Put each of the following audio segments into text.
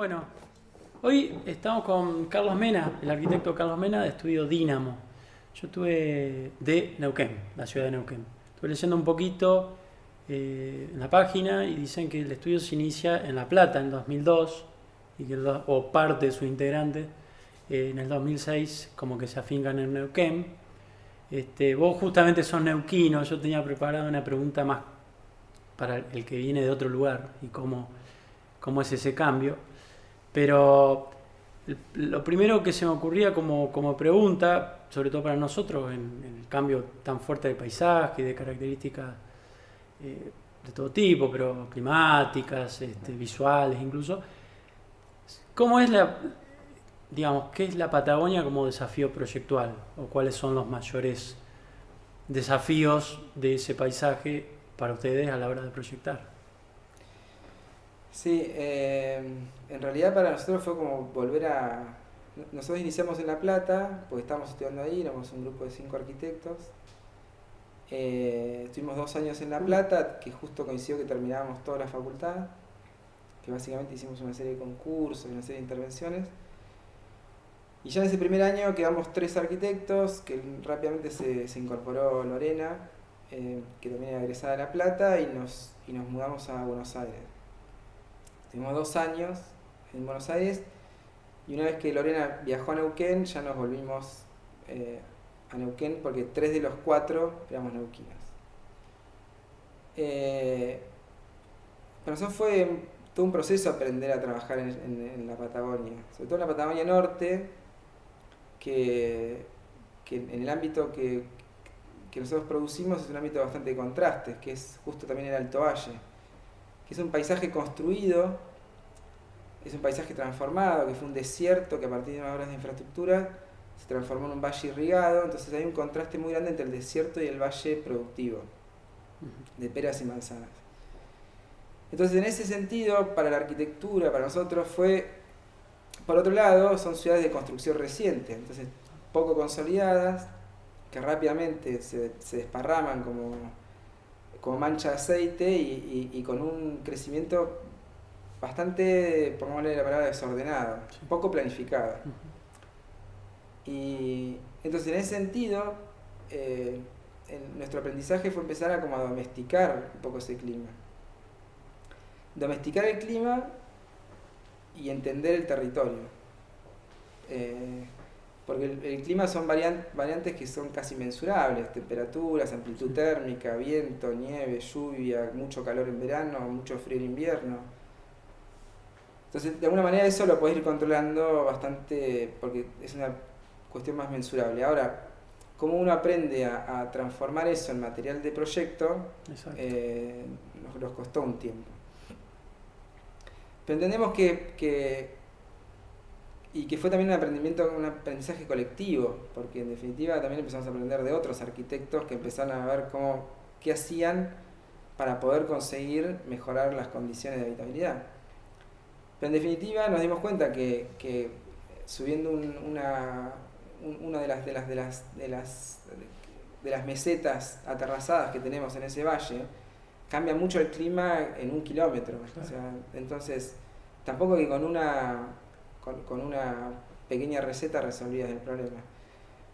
Bueno, hoy estamos con Carlos Mena, el arquitecto Carlos Mena de Estudio Dínamo. Yo estuve de Neuquén, la ciudad de Neuquén. Estuve leyendo un poquito en la página y dicen que el estudio se inicia en La Plata en 2002 y que o parte de sus integrantes en el 2006 como que se afincan en Neuquén. Vos justamente sos neuquino, yo tenía preparada una pregunta más para el que viene de otro lugar y cómo es ese cambio. Pero lo primero que se me ocurría como pregunta, sobre todo para nosotros, en el cambio tan fuerte de paisaje, de características de todo tipo, pero climáticas, visuales incluso, ¿cómo es digamos, qué es la Patagonia como desafío proyectual? ¿O cuáles son los mayores desafíos de ese paisaje para ustedes a la hora de proyectar? Sí, en realidad para nosotros fue como volver a... Nosotros iniciamos en La Plata, porque estábamos estudiando ahí, éramos un grupo de 5 arquitectos. Estuvimos 2 años en La Plata, que justo coincidió que terminábamos toda la facultad, que básicamente hicimos una serie de concursos y una serie de intervenciones. Y ya en ese primer año quedamos 3 arquitectos, que rápidamente se incorporó Lorena, que también era egresada de La Plata, y nos mudamos a Buenos Aires. Estuvimos 2 años en Buenos Aires y una vez que Lorena viajó a Neuquén ya nos volvimos a Neuquén porque 3 de los 4 éramos neuquinos. Para nosotros fue todo un proceso aprender a trabajar en la Patagonia, sobre todo en la Patagonia Norte, que en el ámbito que nosotros producimos es un ámbito bastante de contrastes, que es justo también el Alto Valle, que es un paisaje construido, es un paisaje transformado, que fue un desierto que a partir de unas obras de infraestructura se transformó en un valle irrigado, entonces hay un contraste muy grande entre el desierto y el valle productivo, de peras y manzanas. Entonces en ese sentido, para la arquitectura, para nosotros fue, por otro lado, son ciudades de construcción reciente, entonces poco consolidadas, que rápidamente se desparraman como mancha de aceite y con un crecimiento bastante, pongámosle la palabra, desordenado, poco planificado. Y entonces en ese sentido, nuestro aprendizaje fue empezar a como a domesticar un poco ese clima. Domesticar el clima y entender el territorio. Porque el clima son variantes que son casi mensurables, temperaturas, amplitud térmica, viento, nieve, lluvia, mucho calor en verano, mucho frío en invierno. Entonces, de alguna manera eso lo podés ir controlando bastante porque es una cuestión más mensurable. Ahora, cómo uno aprende a transformar eso en material de proyecto, nos costó un tiempo. Pero entendemos y que fue también un aprendizaje colectivo, porque en definitiva también empezamos a aprender de otros arquitectos que empezaron a ver qué hacían para poder conseguir mejorar las condiciones de habitabilidad. Pero en definitiva nos dimos cuenta que subiendo una de las mesetas aterrazadas que tenemos en ese valle, cambia mucho el clima en 1 kilómetro. O sea, entonces, tampoco que con una pequeña receta resolvías el problema.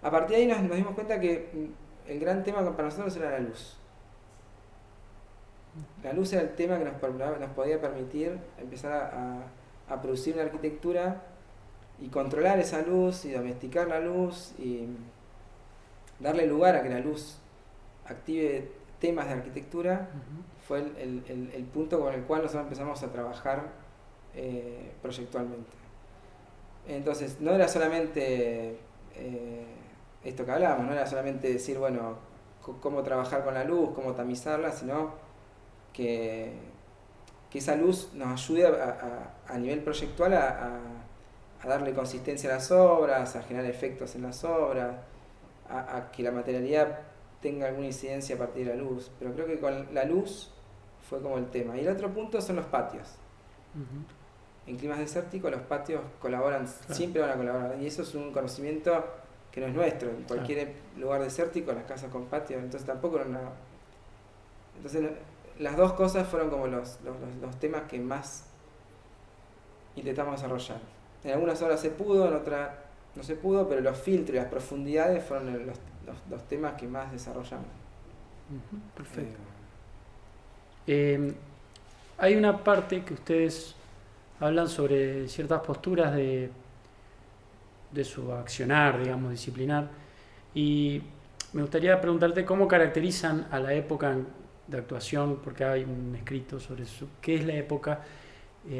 A partir de ahí nos dimos cuenta que el gran tema para nosotros era la luz. La luz era el tema que nos podía permitir empezar a producir una arquitectura y controlar esa luz y domesticar la luz y darle lugar a que la luz active temas de arquitectura. Fue el punto con el cual nosotros empezamos a trabajar proyectualmente. Entonces no era solamente esto que hablábamos, no era solamente decir, bueno, cómo trabajar con la luz, cómo tamizarla, sino que esa luz nos ayude a nivel proyectual a darle consistencia a las obras, a generar efectos en las obras, a que la materialidad tenga alguna incidencia a partir de la luz. Pero creo que con la luz fue como el tema. Y el otro punto son los patios. En climas desérticos los patios colaboran, siempre van a colaborar. Y eso es un conocimiento que no es nuestro. En cualquier lugar desértico, las casas con patios, entonces tampoco era una... Entonces las dos cosas fueron como los temas que más intentamos desarrollar. En algunas obras se pudo, en otras no se pudo, pero los filtros y las profundidades fueron los temas que más desarrollamos. Perfecto. Hay una parte que ustedes hablan sobre ciertas posturas de su accionar, digamos, disciplinar, y me gustaría preguntarte cómo caracterizan a la época de actuación, porque hay un escrito sobre eso, qué es la época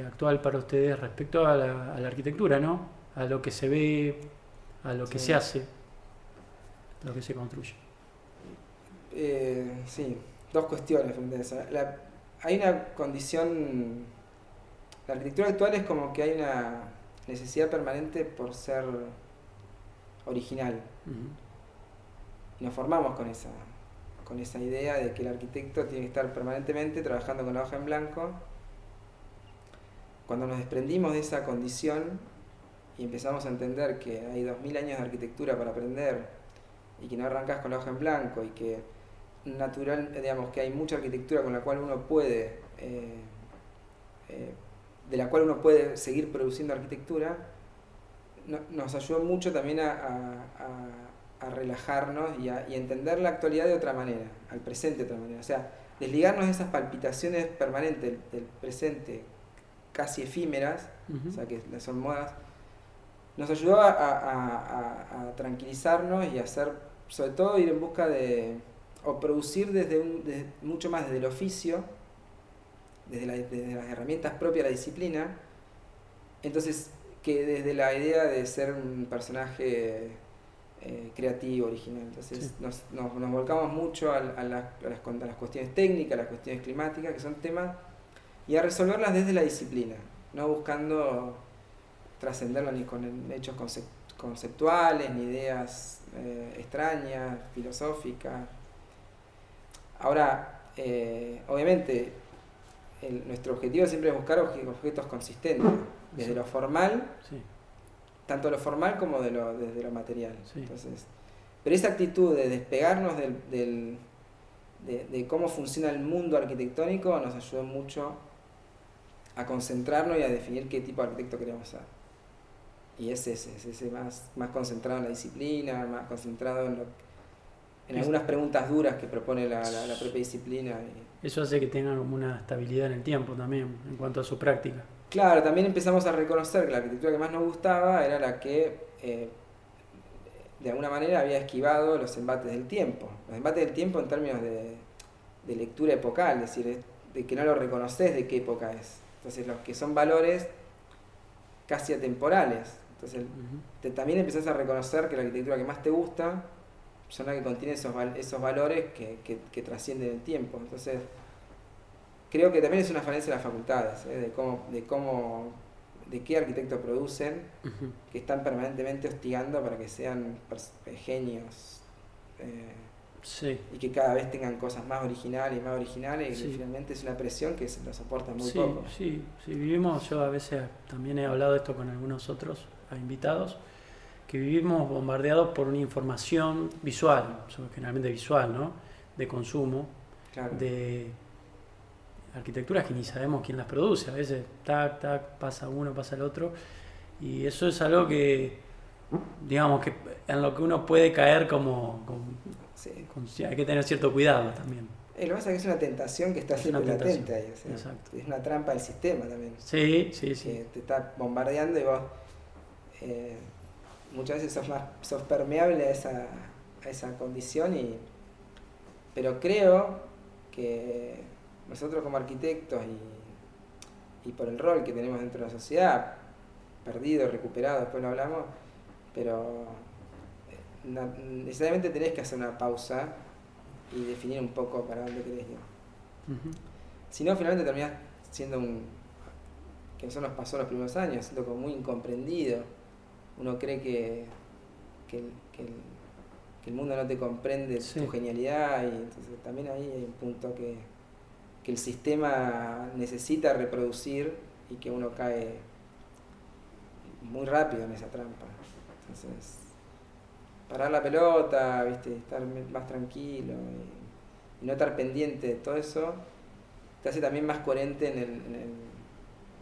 actual para ustedes respecto a la arquitectura, ¿no? A lo que se ve, a lo que se hace, a lo que se construye. Sí, dos cuestiones frente a eso. Hay una condición, la arquitectura actual es como que hay una necesidad permanente por ser original. Y nos formamos con esa idea de que el arquitecto tiene que estar permanentemente trabajando con la hoja en blanco. Cuando nos desprendimos de esa condición y empezamos a entender que hay 2000 años de arquitectura para aprender y que no arrancas con la hoja en blanco y que digamos que hay mucha arquitectura con la cual uno puede de la cual uno puede seguir produciendo arquitectura, nos ayudó mucho también a relajarnos y entender la actualidad de otra manera, al presente de otra manera. O sea, desligarnos de esas palpitaciones permanentes del presente, casi efímeras, o sea, que son modas, nos ayudó a tranquilizarnos y a hacer, sobre todo, ir en busca de, o producir mucho más desde el oficio, desde las herramientas propias de la disciplina, entonces que desde la idea de ser un personaje creativo, original. Entonces nos volcamos mucho a las cuestiones técnicas, a las cuestiones climáticas, que son temas, y a resolverlas desde la disciplina, no buscando trascenderlo ni con hechos conceptuales, ni ideas extrañas, filosóficas. Ahora, obviamente, nuestro objetivo siempre es buscar objetos consistentes, desde lo formal, tanto lo formal como desde lo material. Entonces, pero esa actitud de despegarnos de cómo funciona el mundo arquitectónico nos ayudó mucho a concentrarnos y a definir qué tipo de arquitecto queremos ser. Y es ese más concentrado en la disciplina, más concentrado en algunas preguntas duras que propone la propia disciplina. Eso hace que tengan como una estabilidad en el tiempo también, en cuanto a su práctica. Claro, también empezamos a reconocer que la arquitectura que más nos gustaba era la que de alguna manera había esquivado los embates del tiempo. Los embates del tiempo en términos de lectura epocal, es decir, de que no lo reconoces de qué época es. Entonces los que son valores casi atemporales. Entonces también empezás a reconocer que la arquitectura que más te gusta son las que contienen esos valores que trascienden el tiempo. Entonces creo que también es una falencia de las facultades, de qué arquitectos producen, que están permanentemente hostigando para que sean genios y que cada vez tengan cosas más originales y finalmente es una presión que se lo soporta muy poco. Sí, vivimos, yo a veces también he hablado de esto con algunos otros invitados, que vivimos bombardeados por una información visual, generalmente visual, ¿no? De consumo, claro. De arquitecturas que ni sabemos quién las produce, a veces pasa uno, pasa el otro, y eso es algo que, digamos, que en lo que uno puede caer hay que tener cierto cuidado también. Lo que pasa es que es una tentación que está siempre latente ahí, o sea, es una trampa del sistema también. Sí. Que te está bombardeando y vos muchas veces sos permeable a esa condición, pero creo que nosotros como arquitectos y por el rol que tenemos dentro de la sociedad, perdido, recuperado, después lo hablamos, pero necesariamente tenés que hacer una pausa y definir un poco para dónde querés ir. Si no, finalmente terminás siendo que eso nos pasó los primeros años, siendo como muy incomprendido. Uno cree que el mundo no te comprende tu genialidad, y entonces también ahí hay un punto que el sistema necesita reproducir y que uno cae muy rápido en esa trampa. Entonces, parar la pelota, ¿viste? Estar más tranquilo y no estar pendiente de todo eso te hace también más coherente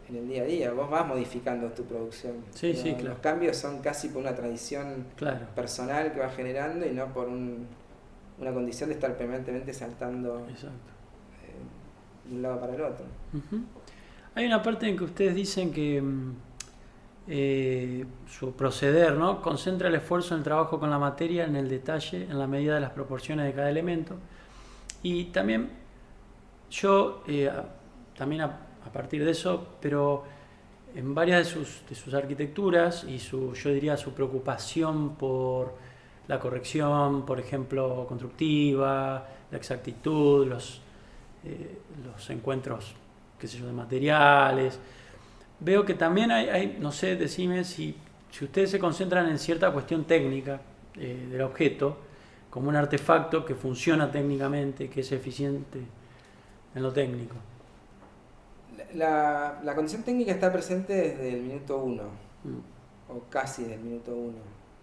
en el día a día. Vos vas modificando tu producción. Sí, sí, claro. Los cambios son casi por una tradición Claro. personal que vas generando y no por una condición de estar permanentemente saltando Exacto. de un lado para el otro. Ujú. Hay una parte en que ustedes dicen que su proceder, ¿no?, concentra el esfuerzo en el trabajo con la materia, en el detalle, en la medida de las proporciones de cada elemento. Y también yo, también a partir de eso, pero en varias de sus arquitecturas y yo diría su preocupación por la corrección, por ejemplo, constructiva, la exactitud, los encuentros, qué sé yo, de materiales. Veo que también hay, no sé, decime si ustedes se concentran en cierta cuestión técnica del objeto, como un artefacto que funciona técnicamente, que es eficiente en lo técnico. La condición técnica está presente desde el minuto 1, o casi desde el minuto 1.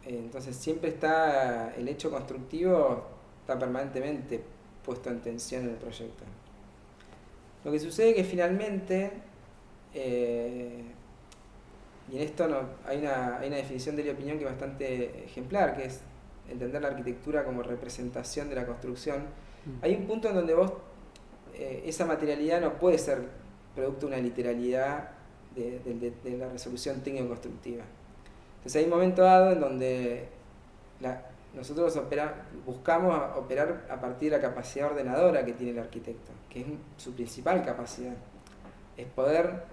Entonces siempre está el hecho constructivo, está permanentemente puesto en tensión en el proyecto. Lo que sucede es que finalmente, y en esto hay una definición de la opinión que es bastante ejemplar, que es entender la arquitectura como representación de la construcción. Hay un punto en donde vos, esa materialidad no puede ser producto de una literalidad de la resolución técnico-constructiva. Entonces hay un momento dado en donde nosotros buscamos operar a partir de la capacidad ordenadora que tiene el arquitecto, que es su principal capacidad. Es poder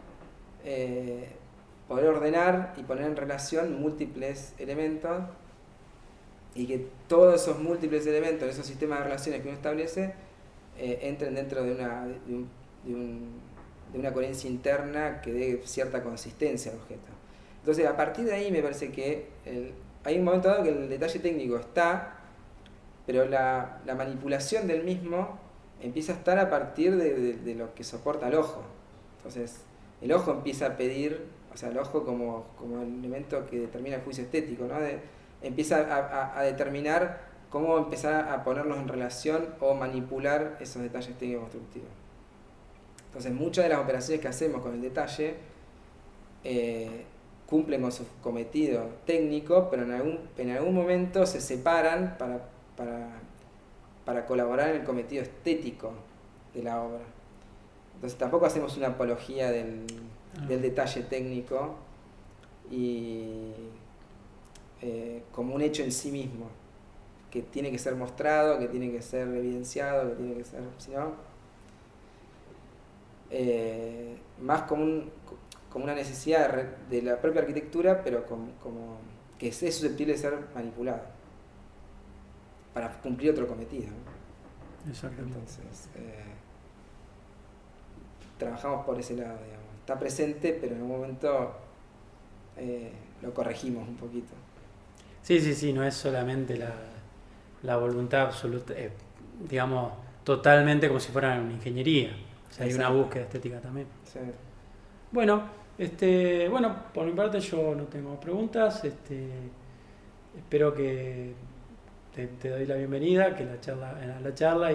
ordenar y poner en relación múltiples elementos y que todos esos múltiples elementos, esos sistemas de relaciones que uno establece, entren dentro de una coherencia interna que dé cierta consistencia al objeto. Entonces, a partir de ahí me parece que hay un momento dado que el detalle técnico está, pero la manipulación del mismo empieza a estar a partir de lo que soporta el ojo. Entonces, el ojo empieza a pedir, o sea, el ojo como el elemento que determina el juicio estético, ¿no? Empieza a determinar cómo empezar a ponerlos en relación o manipular esos detalles técnico-constructivos. Entonces, muchas de las operaciones que hacemos con el detalle cumplen con su cometido técnico, pero en algún momento se separan para colaborar en el cometido estético de la obra. Entonces tampoco hacemos una apología del detalle técnico y como un hecho en sí mismo, que tiene que ser mostrado, que tiene que ser evidenciado, que tiene que ser, sino más como una necesidad de la propia arquitectura, pero como que es susceptible de ser manipulado para cumplir otro cometido, ¿no? Exactamente. Entonces, trabajamos por ese lado, digamos. Está presente, pero en un momento lo corregimos un poquito. Sí, no es solamente la voluntad absoluta, digamos, totalmente como si fuera una ingeniería. O sea, hay una búsqueda estética también. Sí. Bueno, por mi parte yo no tengo preguntas. Espero que te doy la bienvenida, que la charla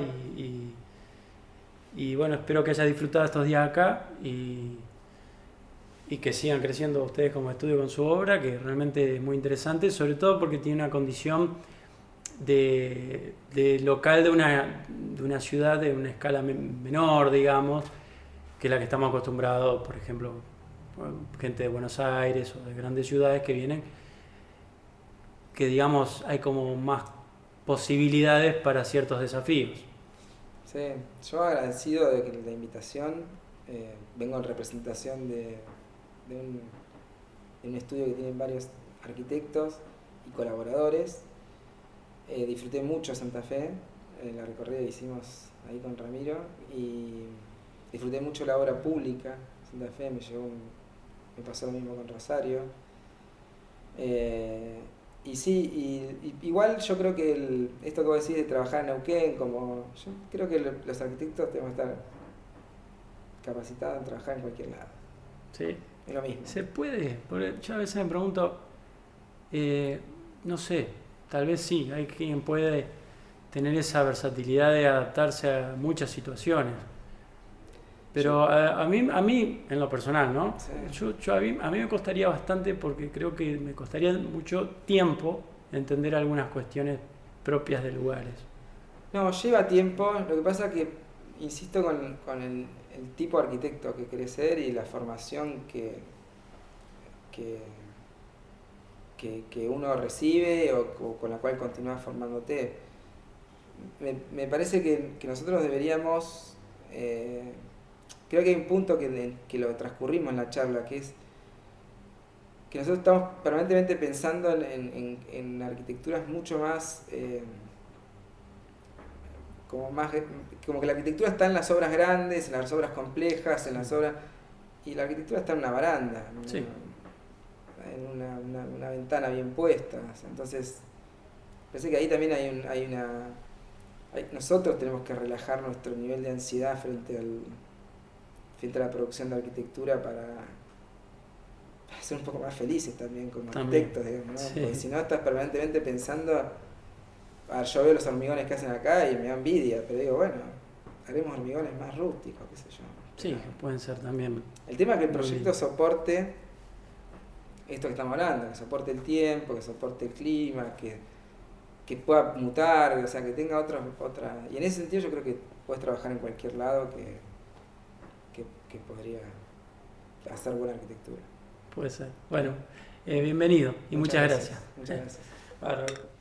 y bueno, espero que hayas disfrutado estos días acá y que sigan creciendo ustedes como estudio con su obra, que realmente es muy interesante, sobre todo porque tiene una condición de local de una ciudad de una escala menor, digamos, que la que estamos acostumbrados, por ejemplo, gente de Buenos Aires o de grandes ciudades que vienen, que digamos hay como más posibilidades para ciertos desafíos. Sí, yo agradecido de la invitación, vengo en representación de un estudio que tienen varios arquitectos y colaboradores. Disfruté mucho Santa Fe, la recorrida que hicimos ahí con Ramiro, y disfruté mucho la obra pública. Santa Fe me pasó lo mismo con Rosario. Y sí, igual yo creo que esto que vos decís de trabajar en Neuquén, yo creo que los arquitectos tenemos que estar capacitados en trabajar en cualquier lado. Sí. Es lo mismo. ¿Se puede? Porque yo a veces me pregunto, no sé, tal vez sí, hay quien puede tener esa versatilidad de adaptarse a muchas situaciones. Pero a mí, en lo personal, ¿no? Sí. A mí me costaría bastante porque creo que me costaría mucho tiempo entender algunas cuestiones propias de lugares. No, lleva tiempo. Lo que pasa que, insisto con el tipo de arquitecto que querés ser y la formación que, que uno recibe o con la cual continúas formándote. Me parece que nosotros deberíamos, creo que hay un punto que lo transcurrimos en la charla, que es que nosotros estamos permanentemente pensando en arquitecturas mucho más, como más, como que la arquitectura está en las obras grandes, en las obras complejas, en las obras, y la arquitectura está en una baranda, Sí, en una ventana bien puesta. O sea, entonces, pensé que ahí también nosotros tenemos que relajar nuestro nivel de ansiedad frente a la producción de arquitectura para ser un poco más felices también como también. arquitectos, digamos, ¿no? Sí, Porque si no estás permanentemente pensando, yo veo los hormigones que hacen acá y me da envidia, pero digo, bueno, haremos hormigones más rústicos, qué sé yo. sí, que pueden ser también El tema es que el muy proyecto lindos. soporte esto que estamos hablando, que soporte el tiempo, que soporte el clima, que pueda mutar, o sea, que tenga otra. Y en ese sentido yo creo que puedes trabajar en cualquier lado que podría hacer buena arquitectura. Puede ser. Bueno, bienvenido y muchas gracias. Muchas gracias. Bárbaro.